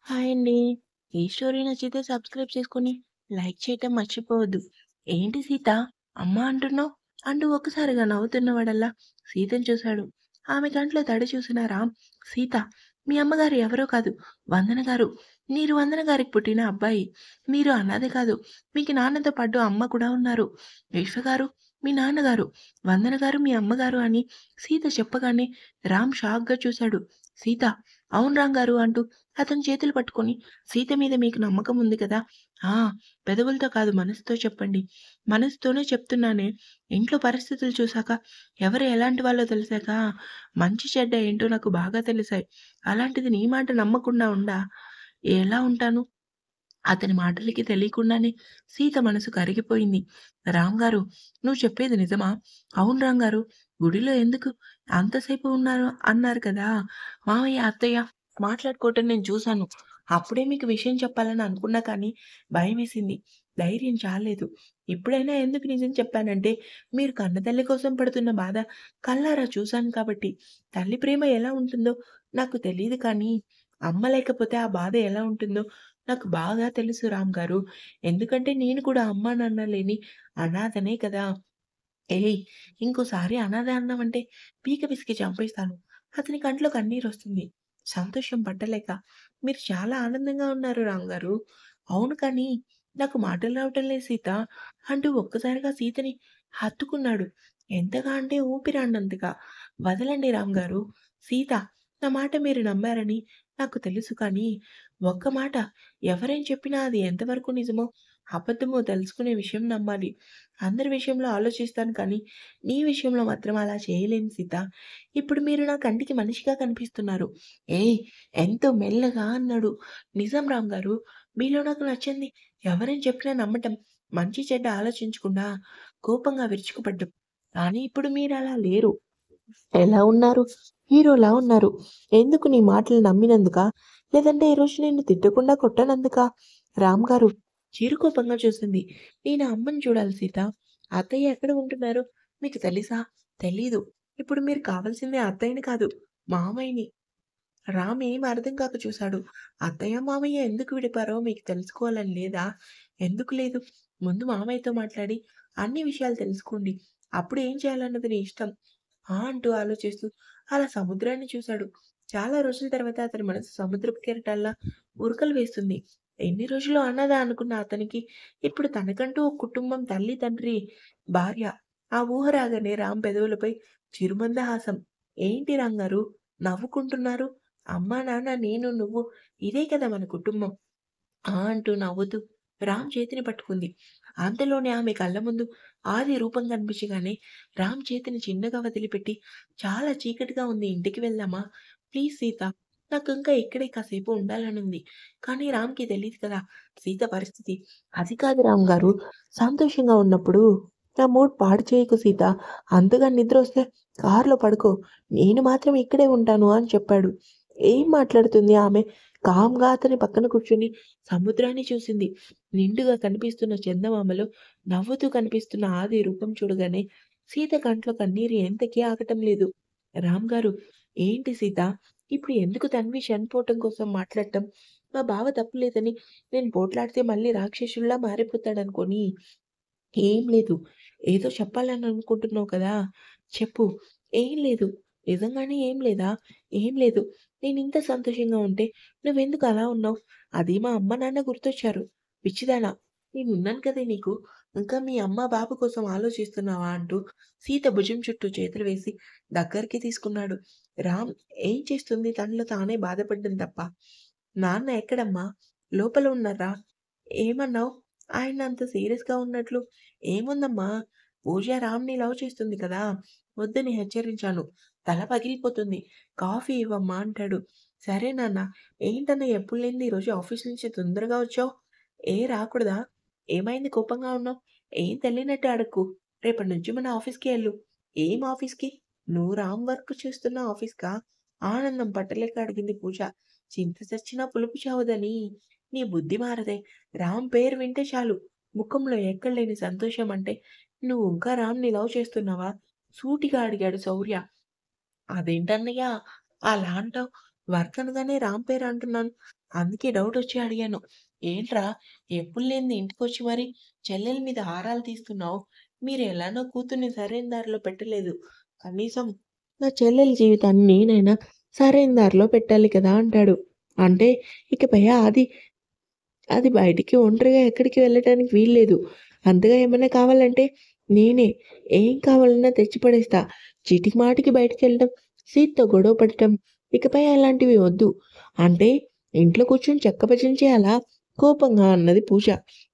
Hi అండి. ఈ story నచ్చితే సబ్స్క్రైబ్ చేసుకొని లైక్ చేయటం మర్చిపోవద్దు. ఏంటి సీత అమ్మ అంటున్నావు? అంటూ ఒక్కసారిగా నవ్వుతున్నవాడల్లా సీతను చూశాడు. ఆమె కంట్లో తడి చూసిన రామ్, సీత మీ అమ్మగారు ఎవరో కాదు, వందన గారు. మీరు వందన గారికి పుట్టిన అబ్బాయి. మీరు అన్నదే కాదు, మీకు నాన్నతో పాటు అమ్మ కూడా ఉన్నారు. విశ్వగారు మీ నాన్నగారు, వందన గారు మీ అమ్మగారు అని సీత చెప్పగానే రామ్ షాక్‌గా చూశాడు. సీత అవును రామ్ గారు అంటూ అతని చేతులు పట్టుకొని, సీత మీద మీకు నమ్మకం ఉంది కదా! ఆ! పెదవులతో కాదు మనసుతో చెప్పండి. మనసుతోనే చెప్తున్నానే. ఇంట్లో పరిస్థితులు చూసాక, ఎవరు ఎలాంటి వాళ్ళో తెలిసాక, మంచి చెడ్డ ఏంటో నాకు బాగా తెలిసాయి. అలాంటిది నీ మాట నమ్మకుండా ఎలా ఉంటాను? అతని మాటలకి తెలియకుండానే సీత మనసు కరిగిపోయింది. రాంగారు నువ్వు చెప్పేది నిజమా? అవును రాంగారు. గుడిలో ఎందుకు అంతసేపు ఉన్నారు అన్నారు కదా! మావయ్య, అత్తయ్య మాట్లాడుకోవటం నేను చూశాను. అప్పుడే మీకు విషయం చెప్పాలని అనుకున్నా కానీ భయమేసింది. ధైర్యం చాల్లేదు. ఇప్పుడైనా ఎందుకు నిజం చెప్పానంటే మీరు కన్నతల్లి కోసం పడుతున్న బాధ కళ్ళారా చూశాను కాబట్టి. తల్లి ప్రేమ ఎలా ఉంటుందో నాకు తెలీదు కానీ, అమ్మ లేకపోతే ఆ బాధ ఎలా ఉంటుందో నాకు బాగా తెలుసు రామ్ గారు. ఎందుకంటే నేను కూడా అమ్మా, నాన్న లేని అనాథనే కదా! ఏయ్! ఇంకోసారి అనాథ అన్నావంటే పీక పిసికి చంపేస్తాను. అతని కంట్లో కన్నీరొస్తుంది. సంతోషం పట్టలేక. మీరు చాలా ఆనందంగా ఉన్నారు రామ్ గారు. అవును కానీ నాకు మాటలు రావటం లేదు సీత అంటూ ఒక్కసారిగా సీతని హత్తుకున్నాడు. ఎంతగా అంటే ఊపిరాడనంతగా. వదలండి రామ్ గారు. సీత నా మాట మీరు నమ్మారని నాకు తెలుసు కానీ ఒక్క మాట ఎవరేం చెప్పినా అది ఎంతవరకు నిజమో, అబద్ధమో తెలుసుకునే విషయం నమ్మాలి. అందరి విషయంలో ఆలోచిస్తాను కానీ, నీ విషయంలో మాత్రం అలా చేయలేను సీత. ఇప్పుడు మీరు నా కంటికి మనిషిగా కనిపిస్తున్నారు. ఏయ్! ఎంతో మెల్లగా అన్నాడు. నిజం రామ్ గారు. మీలో నాకు నచ్చింది ఎవరేం చెప్పినా నమ్మటం, మంచి చెడ్డ ఆలోచించకుండా కోపంగా విరుచుకుపడ్డం. కానీ ఇప్పుడు మీరలా లేరు. ఎలా ఉన్నారు? హీరోలా ఉన్నారు. ఎందుకు నీ మాటలు నమ్మినందుకా? లేదంటే ఈరోజు నిన్ను తిట్టకుండా కొట్టనందుకా? రామ్ గారు చిరుకోపంగా చూసింది. నేను అమ్మని చూడాలి సీత. అత్తయ్య ఎక్కడ ఉంటున్నారు? మీకు తెలుసా? తెలీదు. ఇప్పుడు మీరు కావాల్సింది అత్తయ్యని కాదు, మామయ్యని. రామ్ ఏం అర్థం కాక చూశాడు. అత్తయ్య, మామయ్య ఎందుకు విడిపారో మీకు తెలుసుకోవాలని లేదా? ఎందుకు లేదు? ముందు మామయ్యతో మాట్లాడి అన్ని విషయాలు తెలుసుకోండి. అప్పుడు ఏం చేయాలన్నది నీ ఇష్టం. అంటూ ఆలోచిస్తూ అలా సముద్రాన్ని చూశాడు. చాలా రోజుల తర్వాత అతని మనసు సముద్రపు కెరటాల్లా ఉరకలు వేస్తుంది. ఎన్ని రోజులు అనాథ అనుకున్న అతనికి ఇప్పుడు తనకంటూ ఒక కుటుంబం, తల్లి, తండ్రి, భార్య. ఆ ఊహ రాగానే రామ్ పెదవులపై చిరుమందహాసం. ఏంటి రంగారు నవ్వుకుంటున్నారు? అమ్మా, నాన్న, నేను, నువ్వు ఇదే కదా మన కుటుంబం. అంటూ నవ్వుతూ రామ్ చేతిని పట్టుకుంది. అంతలోనే ఆమె కళ్ళ ముందు ఆది రూపం కనిపించగానే రామ్ చేతిని చిన్నగా వదిలిపెట్టి, చాలా చీకటిగా ఉంది, ఇంటికి వెళ్దామా? ప్లీజ్ సీత, నాకు ఇంకా ఇక్కడే కాసేపు ఉండాలనుంది. కానీ రామ్‌కి తెలీదు కదా సీత పరిస్థితి. అది కాదు రామ్ గారు, సంతోషంగా ఉన్నప్పుడు నా మూడ్ పాడు చేయకు సీత. అంతగా నిద్రొస్తే కార్‌లో పడుకో. నేను మాత్రం ఇక్కడే ఉంటాను అని చెప్పాడు. ఏం మాట్లాడుతుంది ఆమె? కామ్‌గా అతని పక్కన కూర్చొని సముద్రాన్ని చూసింది. నిండుగా కనిపిస్తున్న చందమామలో నవ్వుతూ కనిపిస్తున్న ఆది రూపం చూడగానే సీత కంట్లో కన్నీరు ఎంతకీ ఆగటం లేదు. రామ్ గారు ఏంటి సీత? ఇప్పుడు ఎందుకు తన్వి చనిపోవటం కోసం మాట్లాడటం? మా బావ తప్పు లేదని నేను పోట్లాడితే మళ్ళీ రాక్షసుడిలా మారిపోతాడనుకోని ఏం లేదు. ఏదో చెప్పాలని అనుకుంటున్నావు కదా! చెప్పు. ఏం లేదు. నిజంగానే ఏం లేదా? ఏం లేదు. నేనింత సంతోషంగా ఉంటే నువ్వెందుకు అలా ఉన్నావు? అది మా అమ్మ, నాన్న గుర్తొచ్చారు. పిచ్చిదానా! నేనున్నాను కదే నీకు. ఇంకా మీ అమ్మ, బాబు కోసం ఆలోచిస్తున్నావా? అంటూ సీత భుజం చుట్టూ చేతులు వేసి దగ్గరికి తీసుకున్నాడు. రామ్ ఏం చేస్తుంది తనలో తానే బాధపడడం తప్ప. నాన్న ఎక్కడమ్మా? లోపల ఉన్నారా? ఏమన్నావు? ఆయన అంత సీరియస్‌గా ఉన్నట్లు ఏముందమ్మా? పూజ రామ్‌ని లవ్ చేస్తుంది కదా! వద్దని హెచ్చరించాను. తల పగిలిపోతుంది. కాఫీ ఇవ్వమ్మా అంటాడు. సరే నాన్న. ఏంటన్నయ్య ఎప్పుడు లేనిది ఈరోజు ఆఫీస్ నుంచి తొందరగా వచ్చావు? రాకూడదా? ఏమైంది కోపంగా ఉన్నావు? ఏం తెలియనట్టు అడక్కు. రేపటి నుంచి మన ఆఫీస్‌కే ఎళ్ళు. ఏం ఆఫీస్‌కి? నువ్వు రామ్ వర్క్ చేస్తున్న ఆఫీస్‌కా? ఆనందం పట్టలేక అడిగింది పూజ. చింత చచ్చినా పులుపు చావదని. నీ బుద్ధి మారదే. రామ్ పేరు వింటే చాలు ముఖంలో ఎక్కడలేని సంతోషం. అంటే నువ్వు ఇంకా రామ్‌ని లవ్ చేస్తున్నావా? సూటిగా అడిగాడు శౌర్య. అదేంటన్నయ్య అలా అంటావు? వర్క్ అనగానే రామ్ పేరు అంటున్నాను. అందుకే డౌటొచ్చి అడిగాను. ఏంట్రా ఎప్పుడు లేనిది ఇంటికొచ్చి మరి చెల్లెల మీద ఆరాలు తీస్తున్నావు? మీరెలానో కూతుర్ని సరైన దారిలో పెట్టలేదు. కనీసం నా చెల్లెలి జీవితాన్ని నేనైనా సరైన దారిలో పెట్టాలి కదా అంటాడు. అంటే ఇకపై అది బయటికి ఒంటరిగా ఎక్కడికి వెళ్ళటానికి వీల్లేదు. అంతగా ఏమన్నా కావాలంటే నేనే ఏం కావాలన్నా తెచ్చి పడేస్తా. చీటికి మాటికి బయటికెళ్ళటం, సీట్‌తో గొడవ పడటం ఇకపై అలాంటివి వద్దు. అంటే ఇంట్లో కూర్చొని చెక్కభజన చేయాలా? కోపంగా అన్నది పూజ.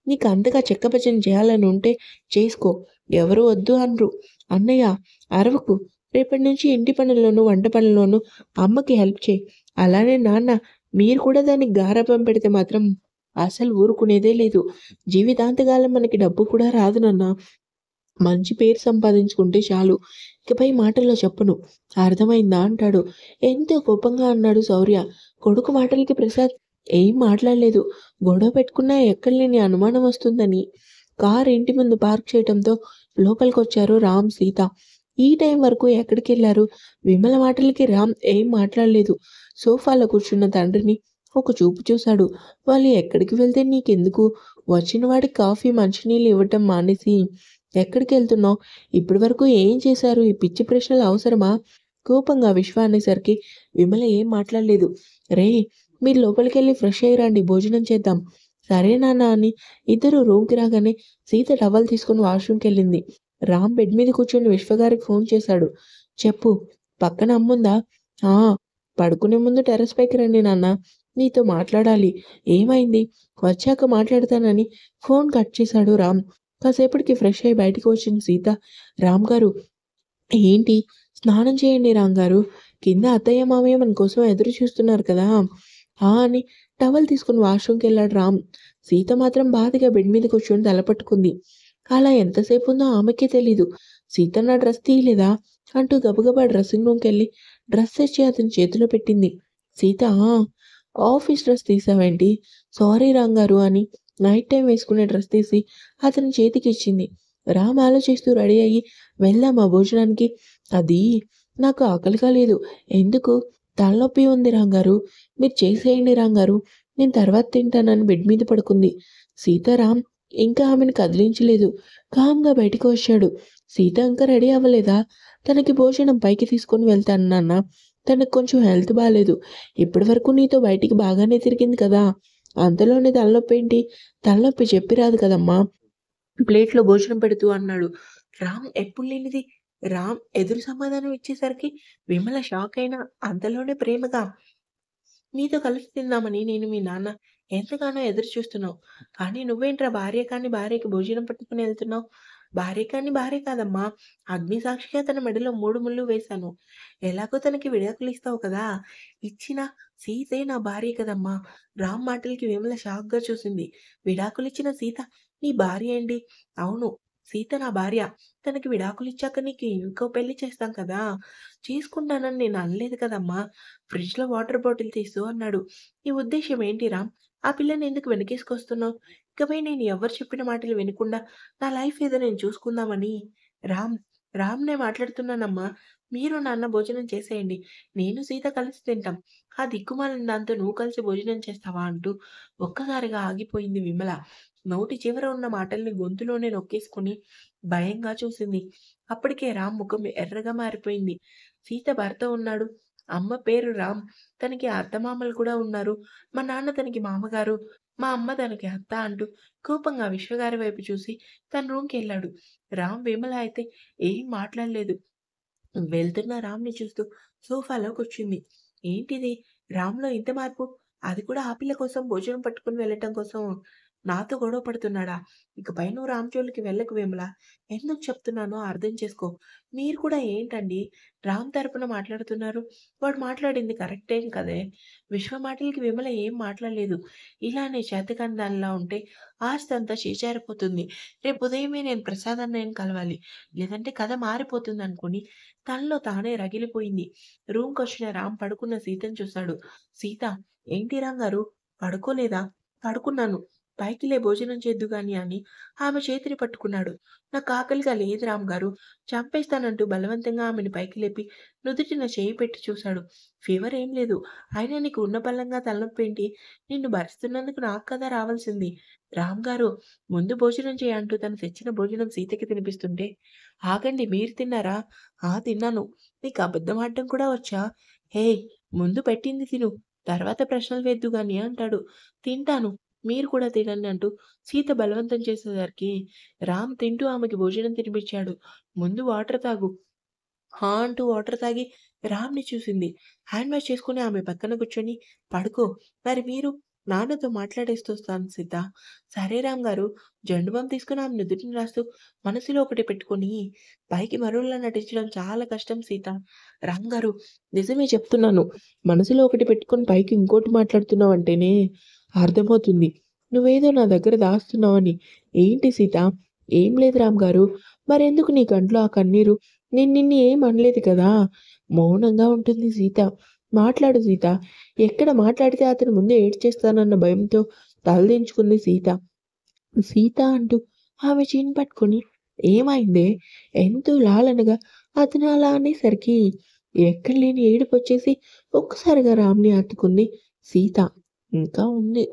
నీకంతగా చెక్కభజన చేయాలని ఉంటే చేసుకో. ఎవరు వద్దు అనరు. అన్నయ్య అరవకు. రేపటి నుంచి ఇంటి పనుల్లోనూ, వంట పనుల్లోనూ అమ్మకి హెల్ప్ చెయి. అలానే నాన్న మీరు కూడా దానికి గారాబం పెడితే మాత్రం అసలు ఊరుకునేదే లేదు. జీవితాంతకాలం మనకి డబ్బు కూడా రాదు నాన్న. మంచి పేరు సంపాదించుకుంటే చాలు. ఇకపై మాటల్లో చెప్పను. అర్థమైందా అంటాడు. ఎంతో కోపంగా అన్నాడు శౌర్య. కొడుకు మాటలకి ప్రసాద్ ఏం మాట్లాడలేదు. గొడవ పెట్టుకున్నా ఎక్కడలేని అనుమానం వస్తుందని. కారు ఇంటి ముందు పార్క్ చేయటంతో లోపలికొచ్చారు రామ్, సీత. ఈ టైం వరకు ఎక్కడికెళ్లారు? విమల మాటలకి రామ్ ఏం మాట్లాడలేదు. సోఫాలో కూర్చున్న తండ్రిని ఒక చూపు చూశాడు. వాళ్ళు ఎక్కడికి వెళ్తే నీకెందుకు? వచ్చిన వాడికి కాఫీ, మంచినీళ్ళు ఇవ్వటం మానేసి ఎక్కడికెళ్తున్నావు? ఇప్పటి వరకు ఏం చేశారు? ఈ పిచ్చి ప్రశ్నలు అవసరమా? కోపంగా విశ్వ అనేసరికి విమల ఏం మాట్లాడలేదు. రేయ్! మీరు లోపలికెళ్ళి ఫ్రెష్ అయ్యి రండి. భోజనం చేద్దాం. సరే నాన్న అని ఇద్దరూ రూమ్‌కి రాగానే సీత టవల్ తీసుకొని వాష్‌రూమ్‌కెళ్ళింది. రామ్ బెడ్ మీద కూర్చొని విశ్వగారికి ఫోన్ చేశాడు. చెప్పు. పక్కన అమ్ముందా? ఆ! పడుకునే ముందు టెర్రస్ పైకి రండి నాన్న. నీతో మాట్లాడాలి. ఏమైంది? వచ్చాక మాట్లాడతానని ఫోన్ కట్ చేశాడు రామ్. కాసేపటికి ఫ్రెష్ అయ్యి బయటికి వచ్చిన సీత, రామ్ గారు ఏంటి? స్నానం చేయండి రాంగారు. కింద అత్తయ్య, మామయ్య మన కోసం ఎదురు చూస్తున్నారు కదా! ఆ! అని టవల్ తీసుకొని వాష్‌రూమ్‌కెళ్ళాడు రామ్. సీత మాత్రం బాధగా బెడ్ మీద కూర్చొని తల పట్టుకుంది. అలా ఎంతసేపుందో ఆమెకే తెలీదు. సీత నా డ్రెస్ తీయలేదా? అంటూ గబగబా డ్రెస్సింగ్ రూమ్‌కెళ్ళి డ్రెస్ తెచ్చి అతని చేతిలో పెట్టింది. సీత ఆ! ఆఫీస్ డ్రెస్ తీసావేంటి? సారీ రాంగారు అని నైట్ టైమ్ వేసుకునే డ్రెస్ తీసి అతని చేతికిచ్చింది. రామ్ ఆలోచిస్తూ రెడీ అయ్యి వెళ్దామా భోజనానికి? అది నాకు ఆకలిగా లేదు. ఎందుకు? తలనొప్పి ఉంది రాంగారు. మీరు చేసేయండి రాంగారు. నేను తర్వాత తింటానని బెడ్ మీద పడుకుంది. సీతారాం ఇంకా ఆమెను కదిలించలేదు. కామ్‌గా బయటికి వచ్చాడు. సీత ఇంకా రెడీ అవ్వలేదా? తనకి భోజనం పైకి తీసుకొని వెళ్తాను నాన్న. తనకు కొంచెం హెల్త్ బాలేదు. ఇప్పటివరకు నీతో బయటికి బాగానే తిరిగింది కదా! అంతలోనే తలనొప్పేంటి? తలనొప్పి చెప్పి రాదు కదమ్మా! ప్లేట్‌లో భోజనం పెడుతూ అన్నాడు. రామ్ ఎప్పుడు లేనిది రామ్ ఎదురు సమాధానం ఇచ్చేసరికి విమల షాకయిన అంతలోనే ప్రేమగా నీతో కలిసి తిందామని నేను మీ నాన్న ఎంతగానో ఎదురు చూస్తున్నావు. కానీ నువ్వేంట్రా భార్య కాని భార్యకి భోజనం పట్టుకొని ఎళ్తున్నావు? భార్య కాని భార్య కాదమ్మా! అగ్ని సాక్షిగా తన మెడలో 3 ముళ్ళు వేశాను. ఎలాగో తనకి విడాకులు ఇస్తావు కదా! ఇచ్చిన సీతే నా భార్య కదమ్మా! రామ్ మాటలకి విమల షాక్‌గా చూసింది. విడాకులిచ్చిన సీత నీ భార్య ఏంటి? అవును. సీత నా భార్య. తనకి విడాకులిచ్చాక నీకు ఇంకో పెళ్లి చేస్తాం కదా! చేసుకుంటానని నేను అనలేదు కదమ్మా! ఫ్రిడ్జ్‌లో వాటర్ బాటిల్ తీస్తూ అన్నాడు. నీ ఉద్దేశ్యం ఏంటి రామ్? ఆ పిల్లని ఎందుకు వెనకేసుకొస్తున్నావు? ఇకపై నేను ఎవరు చెప్పిన మాటలు వినకుండా నా లైఫ్ ఏదో నేను చూసుకుందామని. రామ్, రామ్‌నే మాట్లాడుతున్నానమ్మా. మీరు, నాన్న భోజనం చేసేయండి. నేను, సీత కలిసి తింటాం. ఆ దిక్కుమాలిన దాంతో నువ్వు కలిసి భోజనం చేస్తావా? అంటూ ఒక్కసారిగా ఆగిపోయింది విమల. నోటి చివర ఉన్న మాటల్ని గొంతులోనే నొక్కేసుకొని భయంగా చూసింది. అప్పటికే రామ్ ముఖం ఎర్రగా మారిపోయింది. సీత భర్త ఉన్నాడు. అమ్మ పేరు రామ్. తనకి అత్తమామలు కూడా ఉన్నారు. మా నాన్న తనకి మామగారు. మా అమ్మ తనకి అత్త అంటూ కోపంగా విశ్వగారి వైపు చూసి తన రూమ్‌కెళ్ళాడు. రామ్, విమల అయితే ఏం మాట్లాడలేదు. వెళ్తున్న రామ్‌ని చూస్తూ సోఫాలో కూర్చుంది. ఏంటిది? రామ్‌లో ఇంత మార్పు? అది కూడా ఆ పిల్ల కోసం భోజనం పట్టుకొని వెళ్ళటం కోసం నాతో గొడవ పడుతున్నాడా? ఇకపై నువ్వు రామ్ జోలికి వెళ్ళకు విమల. ఎందుకు చెప్తున్నానో అర్థం చేసుకో. మీరు కూడా ఏంటండి రామ్ తరపున మాట్లాడుతున్నారు? వాడు మాట్లాడింది కరెక్టేం కదే! విశ్వ మాటలకి విమల ఏం మాట్లాడలేదు. ఇలానే చేతకాని దానిలా ఉంటే ఆస్తంతా చేజారిపోతుంది. రేపు ఉదయమే నేను ప్రసాద్ అన్నయ్యని కలవాలి. లేదంటే కథ మారిపోతుందనుకోని తనలో తానే రగిలిపోయింది. రూమ్‌కొచ్చిన రామ్ పడుకున్న సీతను చూశాడు. సీత ఏంటి రాంగారు పడుకోలేదా? పడుకున్నాను. పైకిలే భోజనం చేద్దు గాని అని ఆమె చేతిని పట్టుకున్నాడు. నాకు ఆకలిగా లేదు రామ్‌గారు, చంపేస్తానంటూ బలవంతంగా ఆమెని పైకి లేపి నుదుటిన చేయి పెట్టి చూశాడు. ఫీవర్ ఏం లేదు. అయినా నీకు ఉన్న పళంగా తలనొప్పేంటి? నిన్ను భరిస్తున్నందుకు నాకు కదా రావాల్సింది. రామ్‌గారు ముందు భోజనం చేయి అంటూ తను తెచ్చిన భోజనం సీతకి తినిపిస్తుంటే, ఆగండి మీరు తిన్నారా? ఆ! తిన్నాను. నీకు అబద్ధం ఆడడం కూడా వచ్చా? హేయ్! ముందు పెట్టింది తిను. తర్వాత ప్రశ్నలు వేద్దు గాని అంటాడు. తింటాను. మీరు కూడా తినండి అంటూ సీత బలవంతం చేసేసరికి రామ్ తింటూ ఆమెకి భోజనం తినిపించాడు. ముందు వాటర్ తాగు. హా! అంటూ వాటర్ తాగి రామ్‌ని చూసింది. హ్యాండ్ వాష్ చేసుకొని ఆమె పక్కన కూర్చొని పడుకో. మరి మీరు? నాన్నతో మాట్లాడేసొస్తాను సీత. సరే రామ్ గారు. జండు బామ్ తీసుకొని ఆమె నుదుటిన రాస్తూ మనసులో ఒకటి పెట్టుకొని పైకి మరోలా నటించడం చాలా కష్టం సీత. రామ్ గారు నిజమే చెప్తున్నాను. మనసులో ఒకటి పెట్టుకొని పైకి ఇంకోటి మాట్లాడుతున్నావంటేనే అర్థమవుతుంది. నువ్వేదో నా దగ్గర దాస్తున్నావని. ఏంటి సీత? ఏం లేదు రామ్ గారు. మరెందుకు నీ కంట్లో ఆ కన్నీరు? నేను నిన్ను ఏం అనలేదు కదా! మౌనంగా ఉంటుంది సీత. మాట్లాడు సీత. ఎక్కడ మాట్లాడితే అతని ముందు ఏడ్చేస్తానన్న భయంతో తలదించుకుంది సీత. సీత అంటూ ఆమె చెయ్యిని పట్టుకొని ఏమైందే? ఎంతో లాలనగా అతను అలా అనేసరికి ఎక్కడలేని ఏడుపొచ్చేసి ఒక్కసారిగా రామ్‌ని హత్తుకుంది సీత. ఇంకా ఉంది.